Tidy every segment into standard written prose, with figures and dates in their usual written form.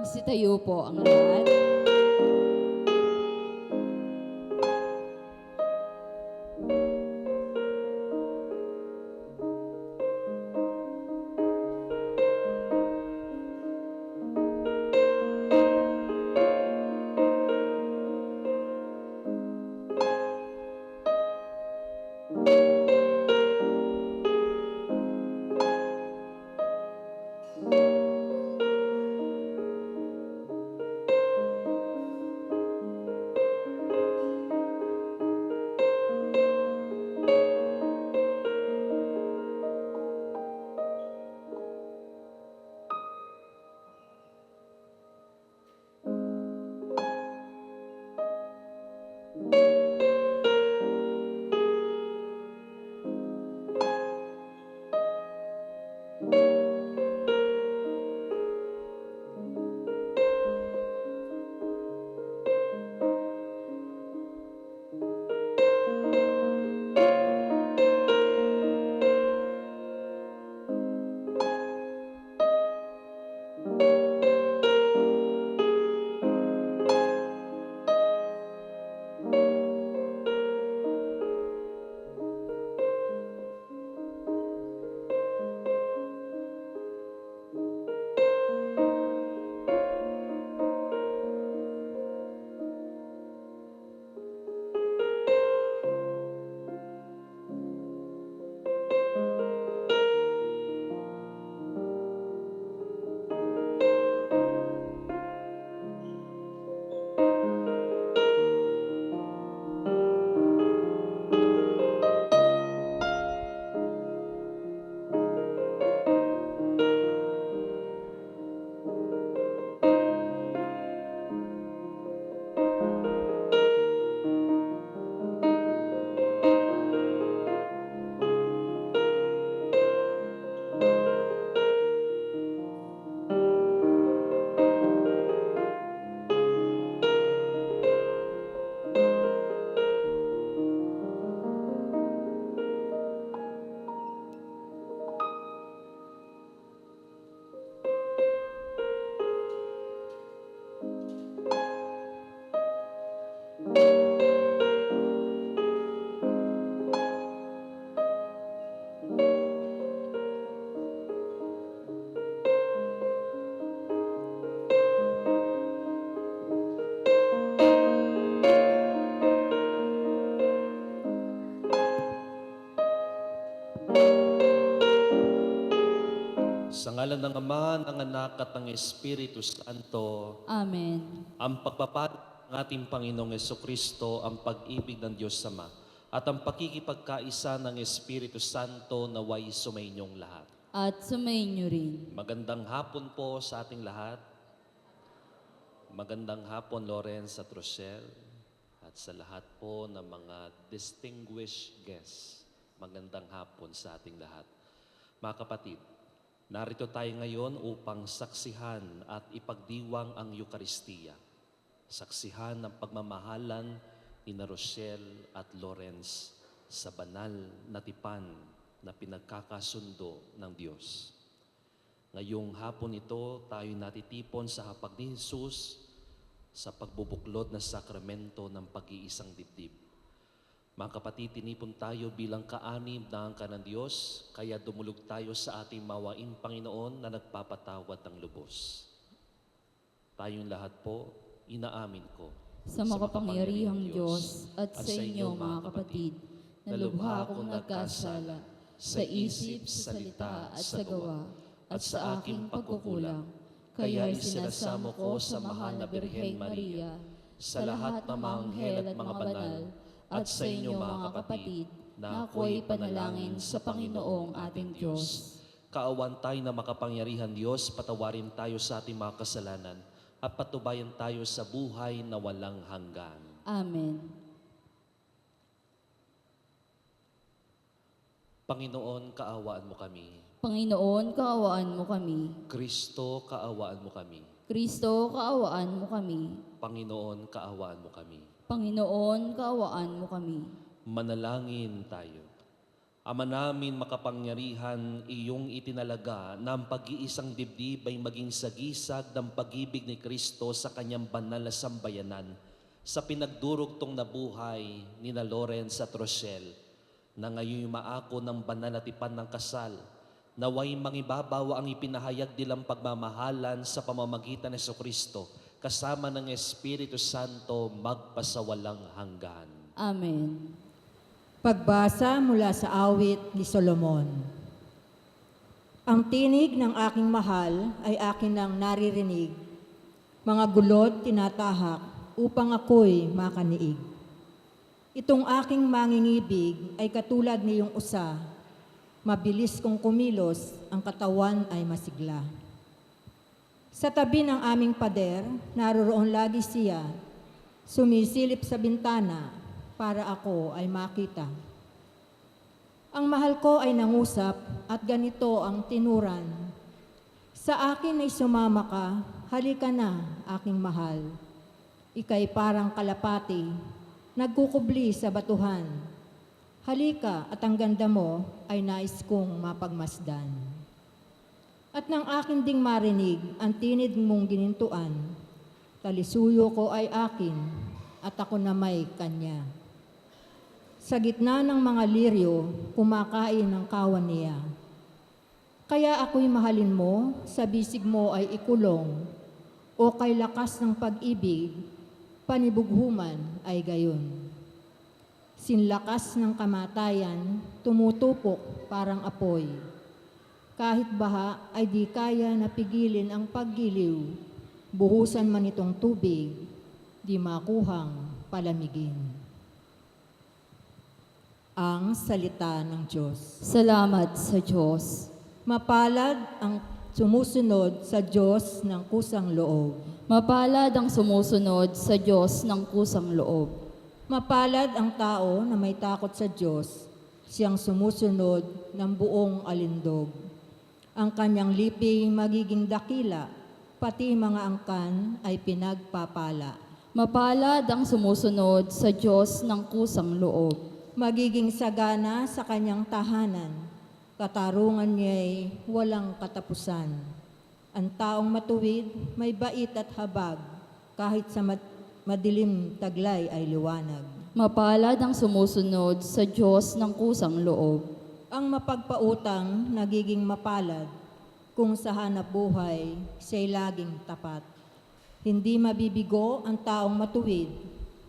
Magsitayo po ang lahat. Sa ngalan ng Ama, ng Anak at ng Espiritu Santo, Amen. ang pagpapala ng ating Panginoong Jesucristo, ang pag-ibig ng Diyos Ama, at ang pakikipagkaisa ng Espiritu Santo naway sumainyong lahat. At sumainyo rin. Magandang hapon po sa ating lahat. Magandang hapon, Lawrence at Rochelle, at sa lahat po ng mga distinguished guests. Magandang hapon sa ating lahat. Mga kapatid, narito tayo ngayon upang saksihan at ipagdiwang ang Eukaristiya. Saksihan ng pagmamahalan ni Rochelle at Lawrence sa banal na tipan na pinagkakasundo ng Diyos. Ngayong hapon ito, tayo natitipon sa hapag ni Jesus sa pagbubuklod na sakramento ng pag-iisang dibdib. Mga kapatid, tinipon tayo bilang kaanib ng angka ng Diyos, kaya dumulog tayo sa ating mawaing Panginoon na nagpapatawad ng lubos. Tayong lahat po, inaamin ko Sa makapangyarihang Diyos at sa inyo mga kapatid, na lubha akong nagkasala sa isip, sa salita at sa gawa, at sa aking pagkukulang. Kaya isinasamo ko sa mahal na Birheng Maria, sa lahat ng mga anghel at mga banal, at sa inyo mga kapatid, na ako'y panalangin sa Panginoong ating Diyos. Kaawan tayo na makapangyarihan Diyos, patawarin tayo sa ating mga kasalanan, at patubayan tayo sa buhay na walang hanggan. Amen. Panginoon, kaawaan mo kami. Panginoon, kaawaan mo kami. Kristo, kaawaan mo kami. Kristo, kaawaan mo kami. Panginoon, kaawaan mo kami. Panginoon, kaawaan mo kami. Manalangin tayo. Ama namin makapangyarihan, iyong itinalaga na ang pag-iisang dibdib ay maging sagisag ng pag-ibig ni Kristo sa kanyang banal na sambayanan sa pinagdurugtong na buhay ni na Lawrence at Rochelle, na ngayon maako ng banal na tipan ng kasal, naway mangibabaw ang ipinahayag nilang pagmamahalan sa pamamagitan ni Kristo kasama ng Espiritu Santo magpasawalang hanggan. Amen. Pagbasa mula sa awit ni Solomon. Ang tinig ng aking mahal ay akin nang naririnig. Mga gulod tinatahak upang ako'y makaniig. Itong aking mangingibig ay katulad niyong usa. Mabilis kong kumilos, ang katawan ay masigla. Sa tabi ng aming pader, naroroon lagi siya. Sumisilip sa bintana para ako ay makita. Ang mahal ko ay nangusap at ganito ang tinuran. Sa akin ay sumama ka, halika na, aking mahal. Ika'y parang kalapati, nagkukubli sa batuhan. Halika at ang ganda mo ay nais kong mapagmasdan. At nang akin ding marinig ang tinig mong ginintuan, talisuyo ko ay akin at ako na may kanya. Sa gitna ng mga liryo, kumakain ng kawan niya. Kaya ako'y mahalin mo, sa bisig mo ay ikulong, o kay lakas ng pag-ibig, panibughuman ay gayon. Sinlakas ng kamatayan, tumutupok parang apoy. Kahit baha ay di kaya napigilin ang paggiliw, buhusan man itong tubig, di makuhang palamigin. Ang salita ng Diyos. Salamat sa Diyos. Mapalad ang sumusunod sa Diyos ng kusang loob. Mapalad ang sumusunod sa Diyos ng kusang loob. Mapalad ang tao na may takot sa Diyos, siyang sumusunod ng buong alindog. Ang kanyang liping magiging dakila, pati mga angkan ay pinagpapala. Mapalad ang sumusunod sa Diyos ng kusang loob. Magiging sagana sa kanyang tahanan, katarungan niya'y walang katapusan. Ang taong matuwid may bait at habag, kahit sa madilim taglay ay liwanag. Mapalad ang sumusunod sa Diyos ng kusang loob. Ang mapagpautang nagiging mapalad, kung sa hanap buhay siya'y laging tapat. Hindi mabibigo ang taong matuwid,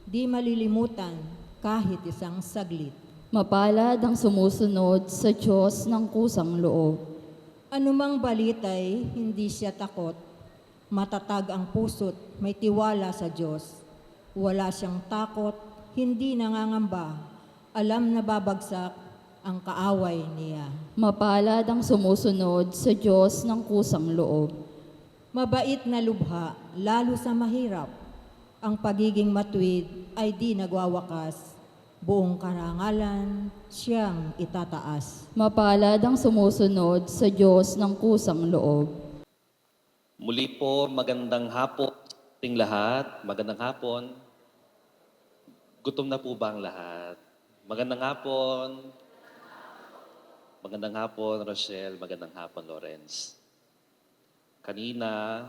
di malilimutan kahit isang saglit. Mapalad ang sumusunod sa Diyos ng kusang loob. Anumang balita'y hindi siya takot. Matatag ang puso't may tiwala sa Diyos. Wala siyang takot, hindi nangangamba. Alam na babagsak ang kaaway niya. Mapalad ang sumusunod sa Diyos ng kusang loob. Mabait na lubha, lalo sa mahirap. Ang pagiging matuwid ay di nagwawakas. Buong karangalan, siyang itataas. Mapalad ang sumusunod sa Diyos ng kusang loob. Muli po, magandang hapon sa ating lahat. Magandang hapon. Gutom na po ba ang lahat? Magandang hapon. Magandang hapon, Rochelle. Magandang hapon, Lawrence. Kanina,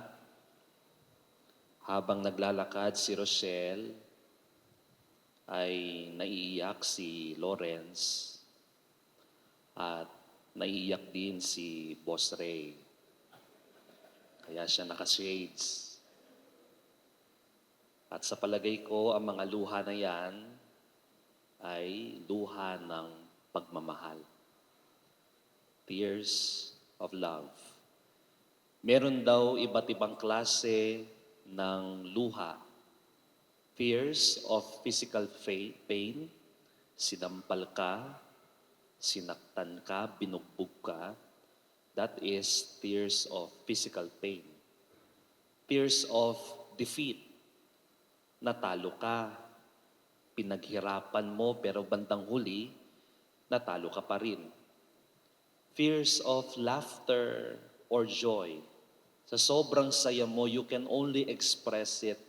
habang naglalakad si Rochelle, ay naiiyak si Lawrence at naiiyak din si Boss Ray. Kaya siya naka-shades. At sa palagay ko, ang mga luha na yan ay luha ng pagmamahal. Tears of love. Meron daw iba't ibang klase ng luha. Fears of physical pain, sinampal ka, sinaktan ka, binugbog ka, that is tears of physical pain. Tears of defeat, natalo ka, pinaghirapan mo pero bandang huli, natalo ka pa rin. Fears of laughter or joy, sa sobrang saya mo, you can only express it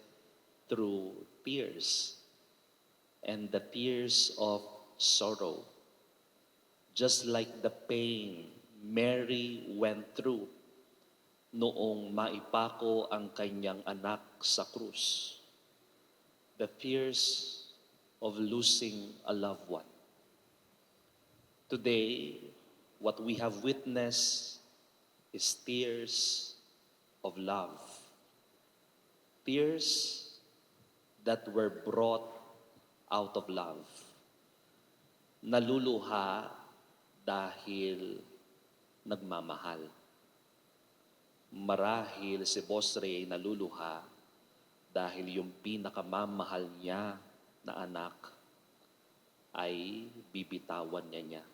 through tears, and the tears of sorrow, just like the pain Mary went through noong maipako ang kanyang anak sa krus. The fears of losing a loved one. Today, what we have witnessed is tears of love. Tears that were brought out of love. Naluluha dahil nagmamahal. Marahil si Boss Ray ay naluluha dahil yung pinakamamahal niya na anak ay bibitawan niya.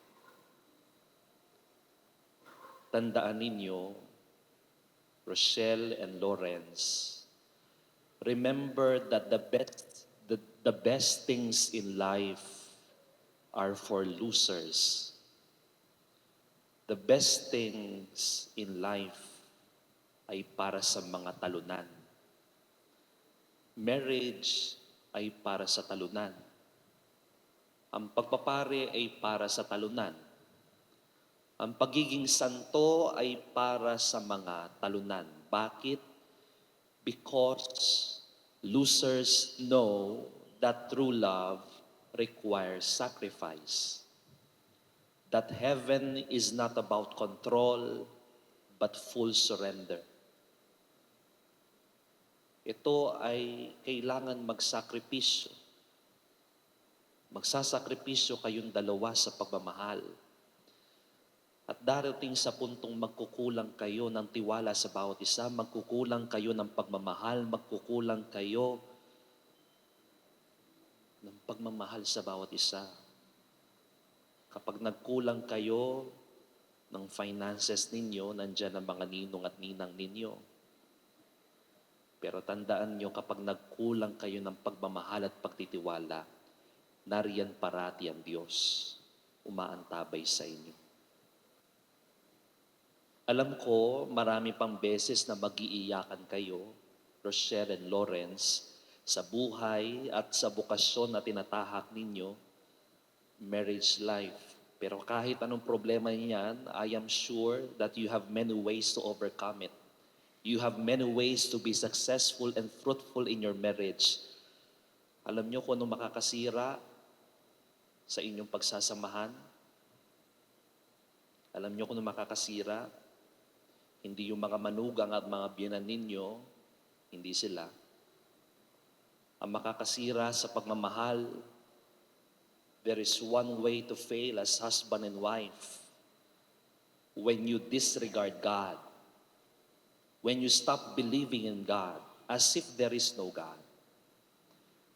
Tandaan ninyo, Rochelle and Lawrence, remember that the best things in life are for losers. The best things in life ay para sa mga talunan. Marriage ay para sa talunan. Ang pagpapare ay para sa talunan. Ang pagiging santo ay para sa mga talunan. Bakit? Because losers know that true love requires sacrifice. That heaven is not about control, but full surrender. Ito ay kailangan magsakripisyo. Magsasakripisyo kayong dalawa sa pagmamahal. At darating sa puntong magkukulang kayo ng tiwala sa bawat isa, magkukulang kayo ng pagmamahal, magkukulang kayo ng pagmamahal sa bawat isa. Kapag nagkulang kayo ng finances ninyo, nandyan ang mga ninong at ninang ninyo. Pero tandaan nyo, kapag nagkulang kayo ng pagmamahal at pagtitiwala, nariyan parati ang Diyos, umaantabay sa inyo. Alam ko, marami pang beses na mag-iiyakan kayo, Rochelle and Lawrence, sa buhay at sa bukasyon na tinatahak ninyo, marriage life. Pero kahit anong problema niyan, I am sure that you have many ways to overcome it. You have many ways to be successful and fruitful in your marriage. Alam niyo kung anong makakasira sa inyong pagsasamahan? Alam niyo kung anong makakasira? Hindi yung mga manugang at mga biyenan ninyo, hindi sila. Ang makakasira sa pagmamahal, there is one way to fail as husband and wife. When you disregard God, when you stop believing in God as if there is no God,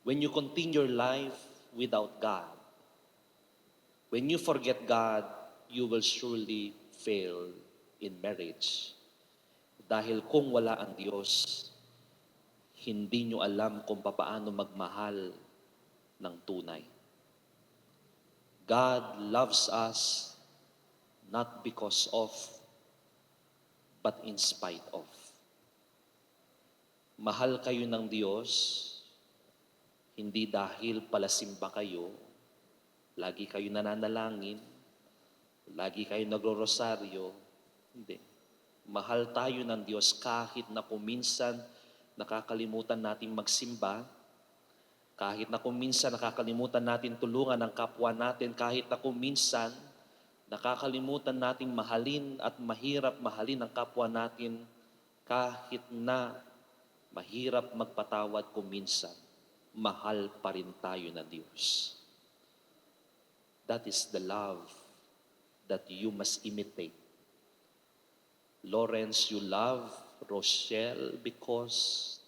when you continue your life without God, when you forget God, you will surely fail in marriage. Dahil kung wala ang Diyos, hindi nyo alam kung papaano magmahal ng tunay. God loves us not because of, but in spite of. Mahal kayo ng Diyos, hindi dahil palasimba kayo, lagi kayo nananalangin, lagi kayo nagro-rosaryo, hindi. Mahal tayo ng Diyos kahit na kuminsan nakakalimutan natin magsimba, kahit na kuminsan nakakalimutan natin tulungan ang kapwa natin, kahit na kuminsan nakakalimutan natin mahalin at mahirap mahalin ang kapwa natin, kahit na mahirap magpatawad kuminsan, mahal pa rin tayo ng Diyos. That is the love that you must imitate. Lawrence, you love Rochelle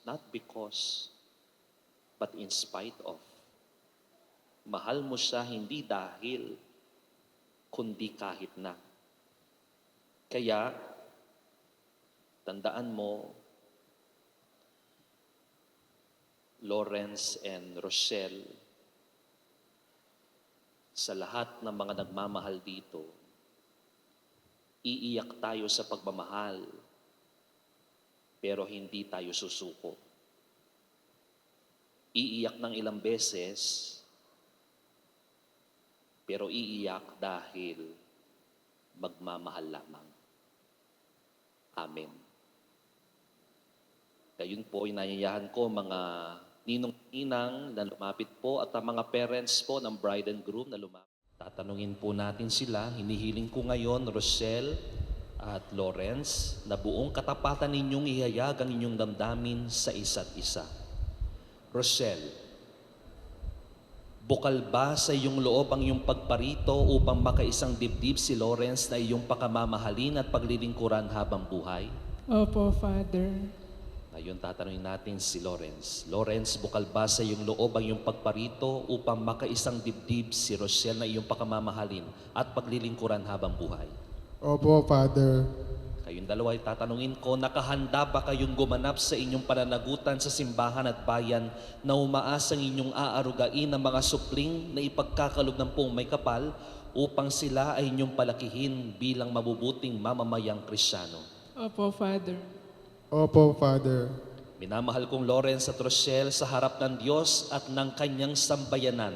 not because, but in spite of. Mahal mo siya hindi dahil, kundi kahit na. Kaya, tandaan mo, Lawrence and Rochelle, sa lahat ng mga nagmamahal dito, iiyak tayo sa pagmamahal, pero hindi tayo susuko. Iiyak ng ilang beses, pero iiyak dahil magmamahal lamang. Amen. Gayun po, inayayahan ko mga ninong-ninang na lumapit po at ang mga parents po ng bride and groom na lumapit. Tatanungin po natin sila, hinihiling ko ngayon, Rochelle at Lawrence, na buong katapatan ninyong ihayag ang inyong damdamin sa isa't isa. Rochelle, bukal ba sa iyong loob ang iyong pagparito upang makaisang dibdib si Lawrence na iyong pakamamahalin at paglilingkuran habang buhay? Opo, Father. Ngayon tatanungin natin si Lawrence. Lawrence, bukal ba sa iyong loob ang iyong pagparito upang makaisang dibdib si Rochelle na iyong pakamamahalin at paglilingkuran habang buhay? Opo, Father. Kayong dalawa ay tatanungin ko, nakahanda ba kayong gumanap sa inyong pananagutan sa simbahan at bayan na umaasang inyong aarugain ang mga supling na ipagkakalob ng pong may kapal upang sila ay inyong palakihin bilang mabubuting mamamayang Kristiyano? Opo, Father. Opo, Father. Minamahal kong Lawrence at Rochelle, sa harap ng Diyos at ng kanyang sambayanan,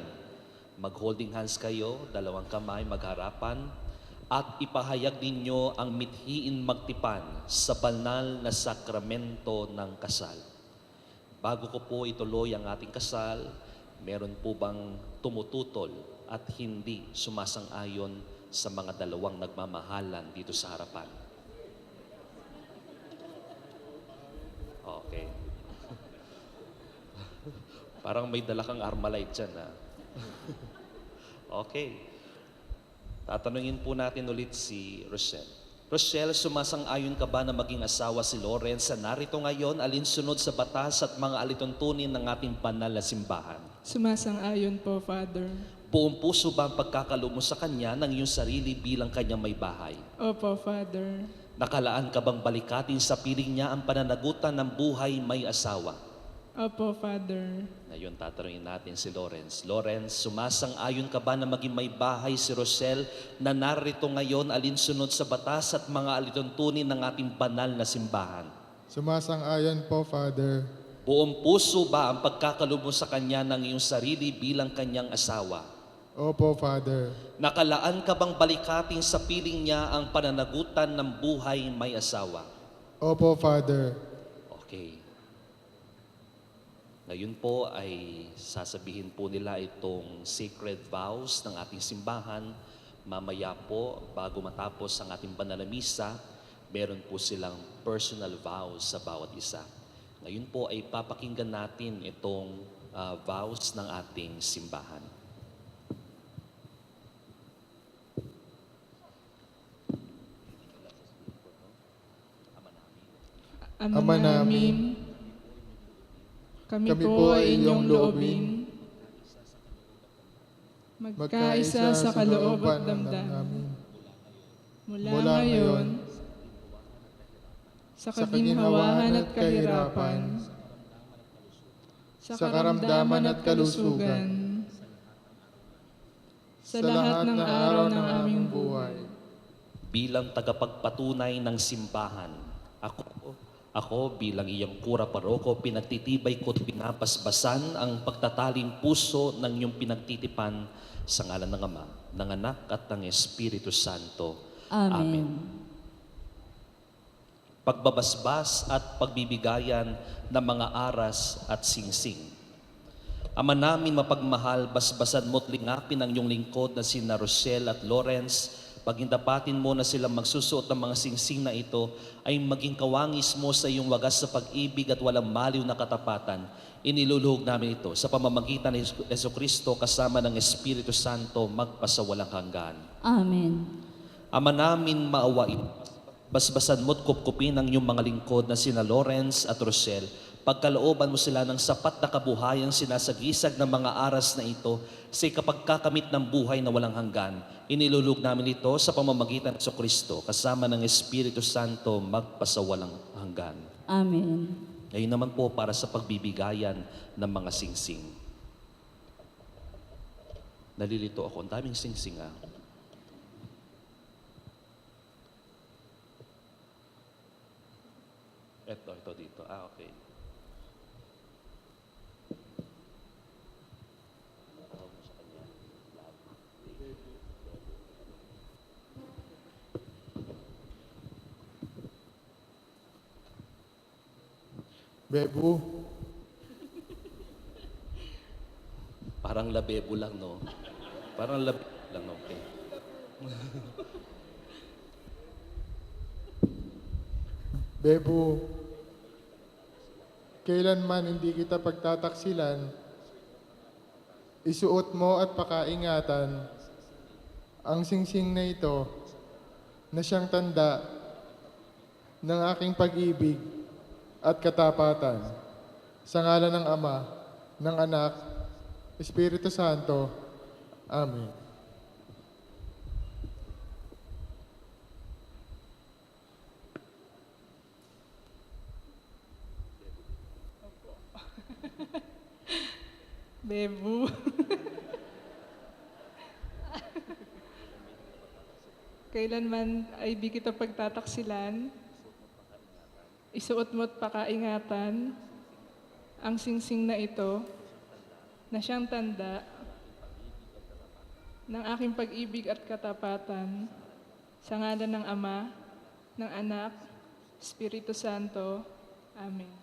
mag-holding hands kayo, dalawang kamay magharapan, at ipahayag ninyo ang mithiin magtipan sa banal na sakramento ng kasal. Bago ko po ituloy ang ating kasal, meron po bang tumututol at hindi sumasang-ayon sa mga dalawang nagmamahalan dito sa harapan? Okay. Parang may dala kang Armalite dyan, ha? Okay. Tatanungin po natin ulit si Rochelle. Rochelle, sumasang-ayon ka ba na maging asawa si Lawrence sa narito ngayon alinsunod sa batas at mga alituntunin ng ating banal na simbahan? Sumasang-ayon po, Father. Buong puso ba ang pagkakalob mo sa kanya ng iyong sarili bilang kanyang may bahay? Opo, Father. Nakalaan ka bang balikatin sa piling niya ang pananagutan ng buhay may asawa? Opo, Father. Ngayon, tatanungin natin si Lawrence. Lawrence, sumasang-ayon ka ba na maging may bahay si Rochelle na narito ngayon alinsunod sa batas at mga alituntunin ng ating banal na simbahan? Sumasang-ayon po, Father. Buong puso ba ang pagkakalob mo sa kanya ng iyong sarili bilang kanyang asawa? Opo, Father. Nakalaan ka bang balikatin sa piling niya ang pananagutan ng buhay may asawa? Opo, Father. Okay. Ngayon po ay sasabihin po nila itong sacred vows ng ating simbahan. Mamaya po, bago matapos ang ating banal na misa, meron po silang personal vows sa bawat isa. Ngayon po ay papakinggan natin itong vows ng ating simbahan. Ama namin, kami po ay inyong loobin, magkaisa sa kaloob at damdamin. Mula ngayon, sa kaginhawahan at kahirapan, sa karamdaman at kalusugan, sa lahat ng araw ng aming buhay. Bilang tagapagpatunay ng simbahan, ako bilang iyong kura paroko, pinagtitibay ko at pinapasbasan ang pagtataling puso ng iyong pinagtitipan sa ngalan ng Ama, ng Anak at ng Espiritu Santo. Amen. Pagbabasbas at pagbibigayan ng mga aras at singsing. Ama namin mapagmahal, basbasan mo't lingapin ang iyong lingkod na sina Rochelle at Lawrence. Pagindapatin mo na silang magsusuot ng mga singsing na ito ay maging kawangis mo sa iyong wagas sa pag-ibig at walang maliw na katapatan. Iniluluhog namin ito sa pamamagitan ni Jesucristo kasama ng Espiritu Santo magpasawalang hanggan. Amen. Ama namin maawain, basbasan mo't kupkupin ang iyong mga lingkod na sina Lawrence at Rochelle. Pagkalooban mo sila ng sapat na kabuhayang sinasagisag ng mga aras na ito sa kapagkakamit ng buhay na walang hanggan. Inilulug namin ito sa pamamagitan ng Jesucristo kasama ng Espiritu Santo magpasawalang hanggan. Amen. Ngayon naman po para sa pagbibigayan ng mga singsing. Nalilito ako. Ang daming singsing ah. Ito dito. Ah, okay. Bebu, Parang labebo lang, no? Parang labebo lang, okay. Bebu, kailanman hindi kita pagtataksilan, isuot mo at pakaingatan ang singsing na ito na siyang tanda ng aking pag-ibig at katapatan. Sa ngalan ng Ama, ng Anak, Espiritu Santo. Amen. Bebu. Kailanman ay di kita pagtataksilan, isuot mo't pakaingatan ang singsing na ito na siyang tanda ng aking pag-ibig at katapatan sa ngalan ng Ama, ng Anak, Espiritu Santo. Amen.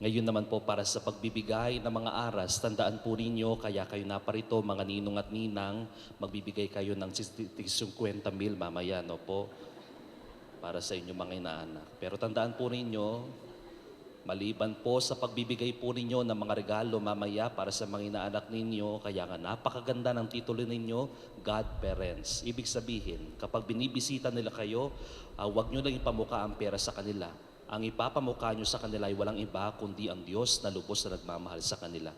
Ngayon naman po para sa pagbibigay ng mga aras, tandaan po ninyo, kaya kayo naparito, mga ninong at ninang, magbibigay kayo ng 50,000 mamaya, no po, para sa inyong mga inaanak. Pero tandaan po ninyo, maliban po sa pagbibigay po ninyo ng mga regalo mamaya para sa mga inaanak ninyo, kaya nga napakaganda ng titulo ninyo, Godparents. Ibig sabihin, kapag binibisita nila kayo, huwag nyo lang ipamukha ang pera sa kanila. Ang ipapamukha nyo sa kanila ay walang iba kundi ang Diyos na lubos na nagmamahal sa kanila.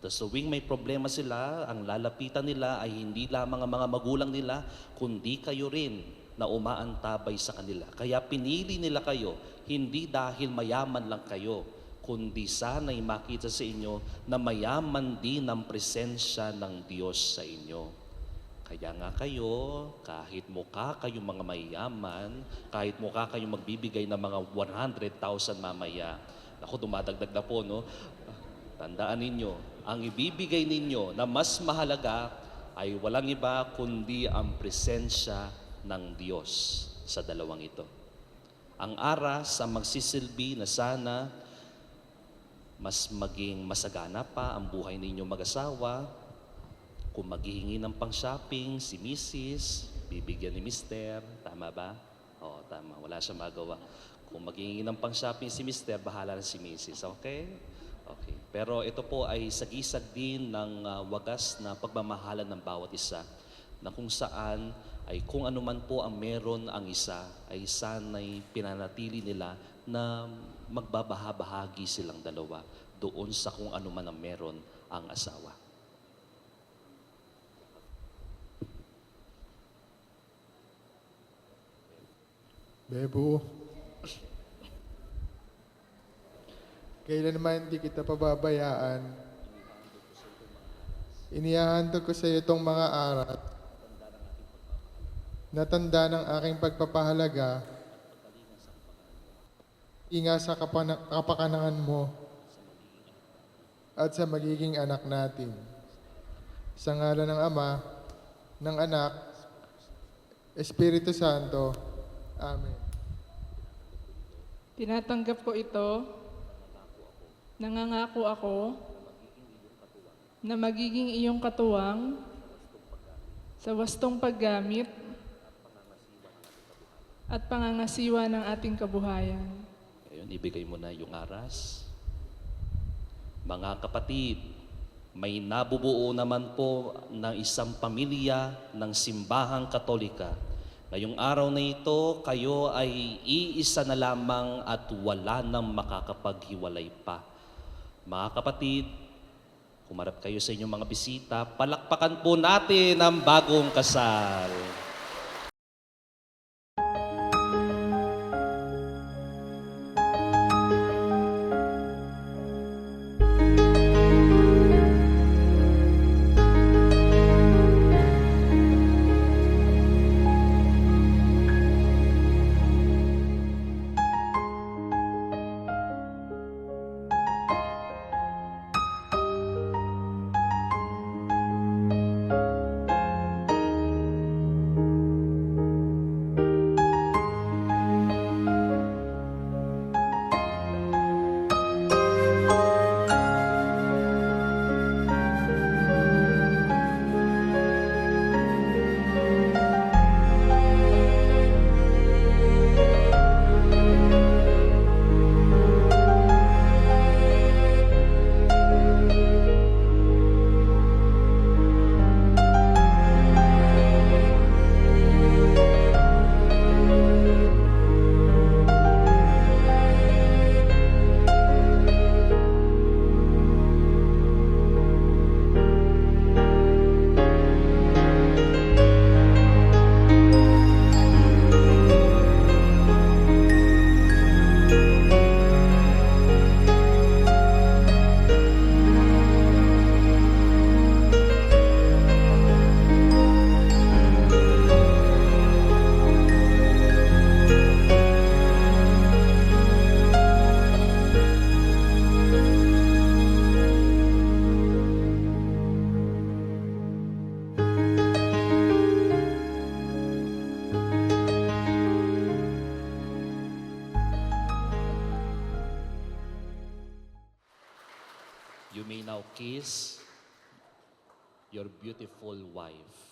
Tapos tuwing may problema sila, ang lalapitan nila ay hindi lamang ang mga magulang nila, kundi kayo rin na umaantabay sa kanila. Kaya pinili nila kayo, hindi dahil mayaman lang kayo, kundi sana'y makita sa inyo na mayaman din ang presensya ng Diyos sa inyo. Kaya nga kayo, kahit mukha kayong mga mayaman, kahit mukha kayong magbibigay ng mga 100,000 mamaya, ako dumadagdag na po, no? Tandaan ninyo, ang ibibigay ninyo na mas mahalaga ay walang iba kundi ang presensya ng Diyos sa dalawang ito. Ang aras ang magsisilbi na sana mas maging masagana pa ang buhay ninyo mag-asawa. Kung maghihingi ng pang-shopping, si Mrs., bibigyan ni Mr., tama ba? Oo, tama. Wala siyang magawa. Kung maghihingi ng pang-shopping si Mr., bahala na si Mrs., okay? Okay. Pero ito po ay sagisag din ng wagas na pagmamahalan ng bawat isa, na kung saan ay kung ano man po ang meron ang isa, ay sana'y pinanatili nila na magbabahabahagi silang dalawa doon sa kung ano man ang meron ang asawa. Bebu, kailanman hindi kita pababayaan. Inihahandog ko sa iyo itong mga arat na tanda ng aking pagpapahalaga, inga sa kapakanangan mo at sa magiging anak natin. Sa ngalan ng Ama, ng Anak, Espiritu Santo. Amen. Tinatanggap ko ito, nangangako ako na magiging iyong katuwang sa wastong paggamit at pangangasiwa ng ating kabuhayan. Ngayon, ibigay mo na yung aras. Mga kapatid, may nabubuo naman po ng isang pamilya ng simbahang Katolika. Ngayong araw na ito, kayo ay iisa na lamang at wala nang makakapaghiwalay pa. Mga kapatid, humarap kayo sa inyong mga bisita, palakpakan po natin ang bagong kasal. may now kiss your beautiful wife.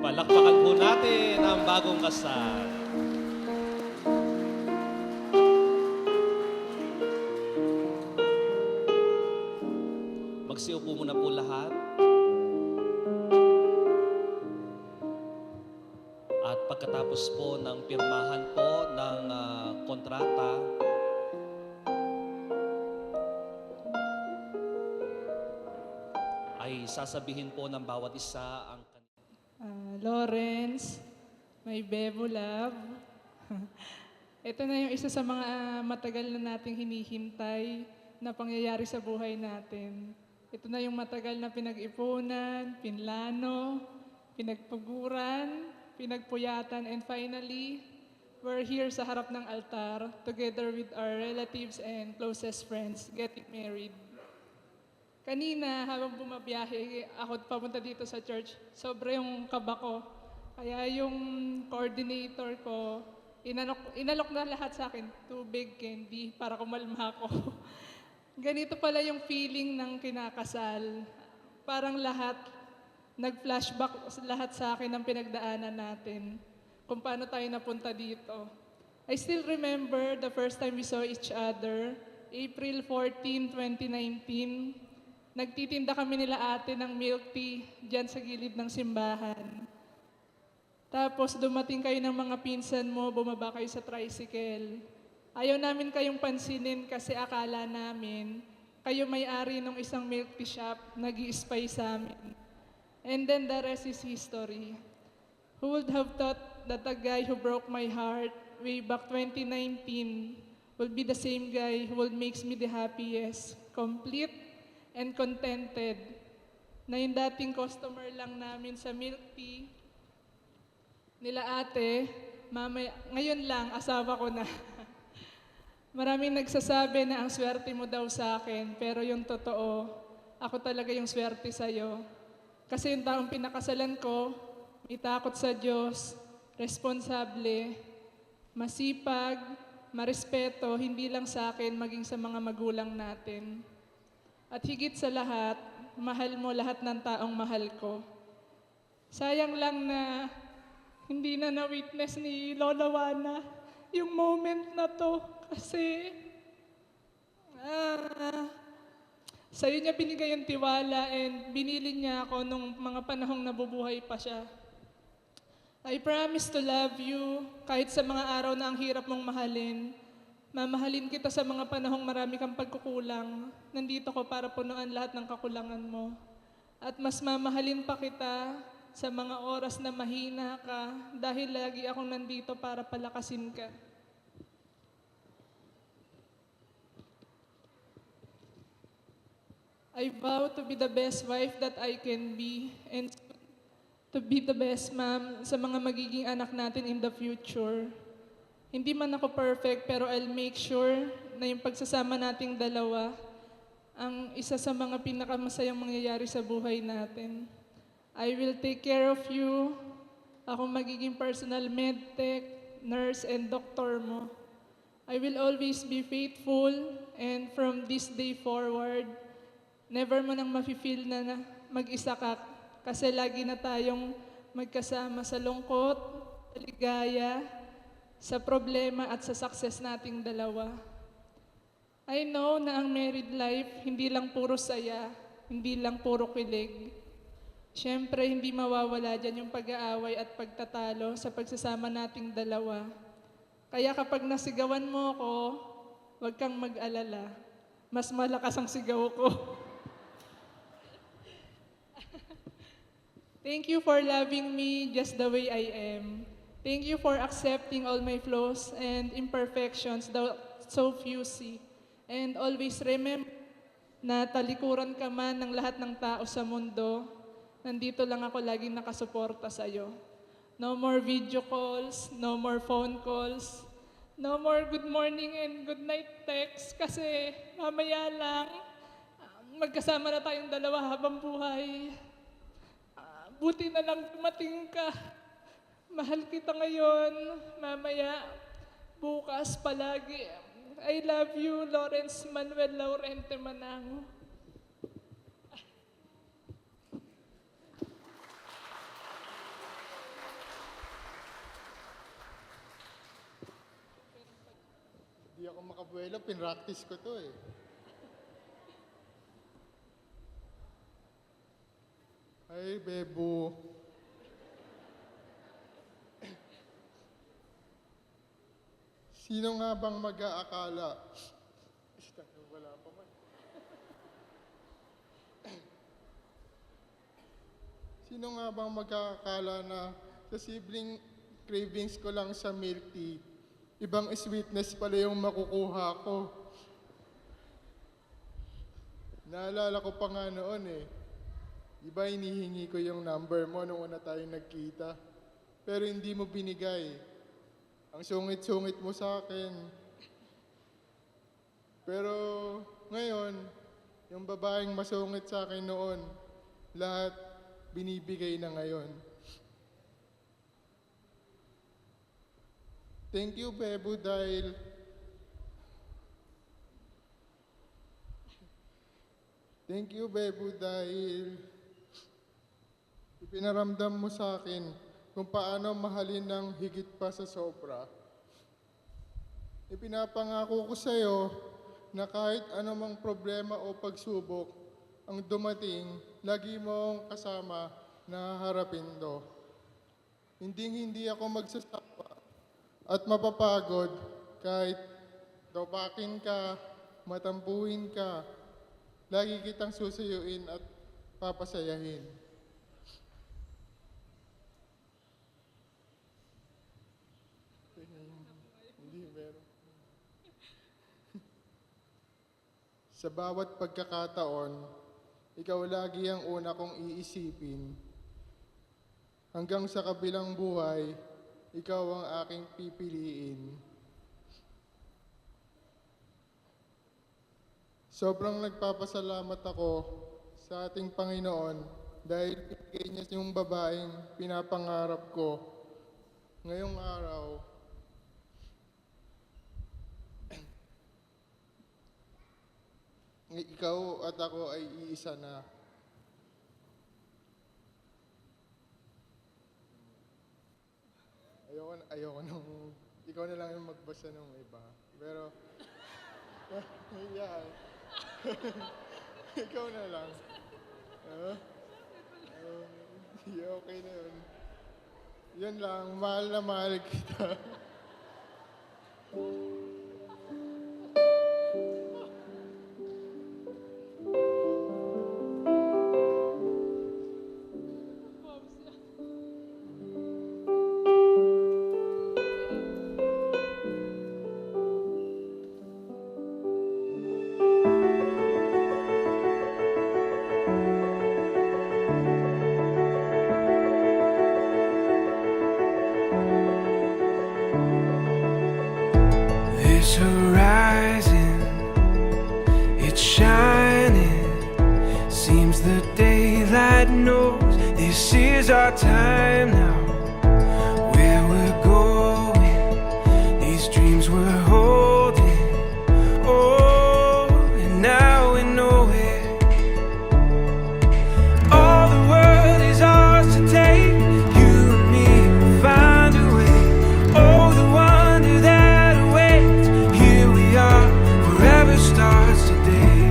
Palakpakan po natin ang bagong kasal. Magsiupo muna po lahat. At pagkatapos po ng pirmahan po ng kontrata, ay sasabihin po ng bawat isa ang Lawrence, my bebo love. Ito na yung isa sa mga matagal na nating hinihintay na pangyayari sa buhay natin. Ito na yung matagal na pinag-ipunan, pinlano, pinagpaguran, pinagpuyatan, and finally, we're here sa harap ng altar together with our relatives and closest friends getting married. Kanina, habang bumabiyahe ako papunta dito sa church, sobra yung kaba ko. Kaya yung coordinator ko, inalok na lahat sa akin, tubig, candy, para kumalma ako. Ganito pala yung feeling ng kinakasal. Parang lahat, nag-flashback lahat sa akin ng pinagdaanan natin, kung paano tayo napunta dito. I still remember the first time we saw each other, April 14, 2019. Nagtitinda kami nila ate ng milk tea dyan sa gilid ng simbahan. Tapos dumating kayo ng mga pinsan mo, bumaba kayo sa tricycle. Ayaw namin kayong pansinin kasi akala namin kayo may-ari ng isang milk tea shop, nag-i-spy sa amin. And then the rest is history. Who would have thought that the guy who broke my heart way back 2019 will be the same guy who will makes me the happiest, complete, and contented, na yung dating customer lang namin sa milk tea nila ate, ngayon lang, asawa ko na. Maraming nagsasabi na ang swerte mo daw sa akin, pero yung totoo, ako talaga yung swerte sa'yo. Kasi yung taong pinakasalan ko, may takot sa Diyos, responsable, masipag, marespeto, hindi lang sa akin, maging sa mga magulang natin. At higit sa lahat, mahal mo lahat ng taong mahal ko. Sayang lang na hindi na na-witness ni Lola Wana yung moment na to kasi sa'yo niya binigay yung tiwala and binili niya ako nung mga panahong nabubuhay pa siya. I promise to love you kahit sa mga araw na ang hirap mong mahalin. Mamahalin kita sa mga panahong marami kang pagkukulang. Nandito ko para punuan lahat ng kakulangan mo. At mas mamahalin pa kita sa mga oras na mahina ka dahil lagi akong nandito para palakasin ka. I vow to be the best wife that I can be and to be the best mom sa mga magiging anak natin in the future. Hindi man ako perfect, pero I'll make sure na yung pagsasama nating dalawa ang isa sa mga pinakamasayang mangyayari sa buhay natin. I will take care of you. Ako magiging personal medtech, nurse, and doktor mo. I will always be faithful, and from this day forward, never mo nang mafe-feel na mag-isa ka kasi lagi na tayong magkasama sa lungkot, sa ligaya, sa problema at sa success nating dalawa. I know na ang married life, hindi lang puro saya, hindi lang puro kilig. Siyempre, hindi mawawala dyan yung pag-aaway at pagtatalo sa pagsasama nating dalawa. Kaya kapag nasigawan mo ako, huwag kang mag-alala. Mas malakas ang sigaw ko. Thank you for loving me just the way I am. Thank you for accepting all my flaws and imperfections, though so few see. And always remember na talikuran ka man ng lahat ng tao sa mundo, nandito lang ako laging nakasuporta sa'yo. No more video calls, no more phone calls, no more good morning and good night text kasi mamaya lang, magkasama na tayong dalawa habang buhay. Buti na lang dumating ka. Mahal kita ngayon, mamaya, bukas, palagi. I love you, Lawrence Manuel Laurente Manango. Hindi ako makabuelo, pinractice ko to eh. Ay, Bebo. Sino nga bang mag-aakala? Wala pa man. Sino nga bang mag-aakala na sa sibling cravings ko lang sa milk tea, ibang sweetness pala yung makukuha ko. Naalala ko pa nga noon eh. Iba hinihingi ko yung number mo nung una tayong nagkita. Pero hindi mo binigay. Ang sungit-sungit mo sa akin. Pero ngayon, yung babaeng masungit sa akin noon, lahat binibigay na ngayon. Thank you, Bebo, dahil ipinaramdam mo sa akin kung paano mahalin ng higit pa sa sobra. Ipinapangako ko sa iyo na kahit anumang problema o pagsubok ang dumating, lagi mong kasama na harapin to. Hindi ako magsasawa at mapapagod kahit dopakin ka, matampuhin ka, lagi kitang susuyuin at papasayahin. Hindi meron. Sa bawat pagkakataon, ikaw lagi ang una kong iisipin. Hanggang sa kabilang buhay, ikaw ang aking pipiliin. Sobrang nagpapasalamat ako sa ating Panginoon dahil pinigay niya yung babaeng pinapangarap ko. Ngayong araw, ikaw at ako ay iisa na. Ayoko nung, ikaw na lang yung magbasa ng iba. Pero, yeah. Ikaw na lang. Yeah, okay na yun. Yan lang, mahal na mahal kita. This horizon, it's shining. Seems the daylight knows this is our time now. Where we're going, these dreams we're holding. Oh, and now we know it. All the world is ours to take. You and me will find a way. Oh, the wonder that awaits. Here we are, forever starts today.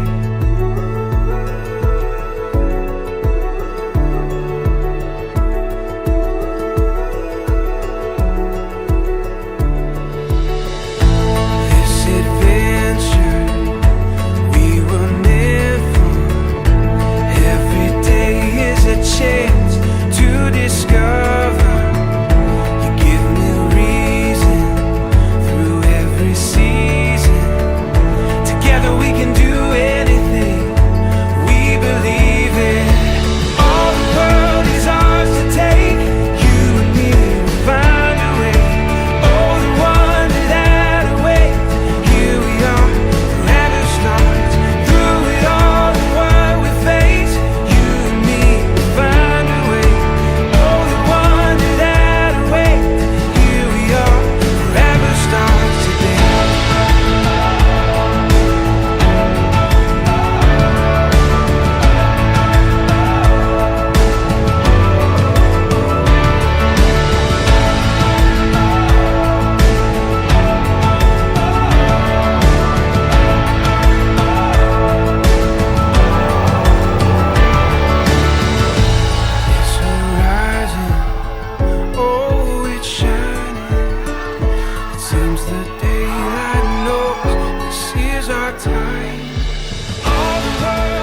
is our time. All the world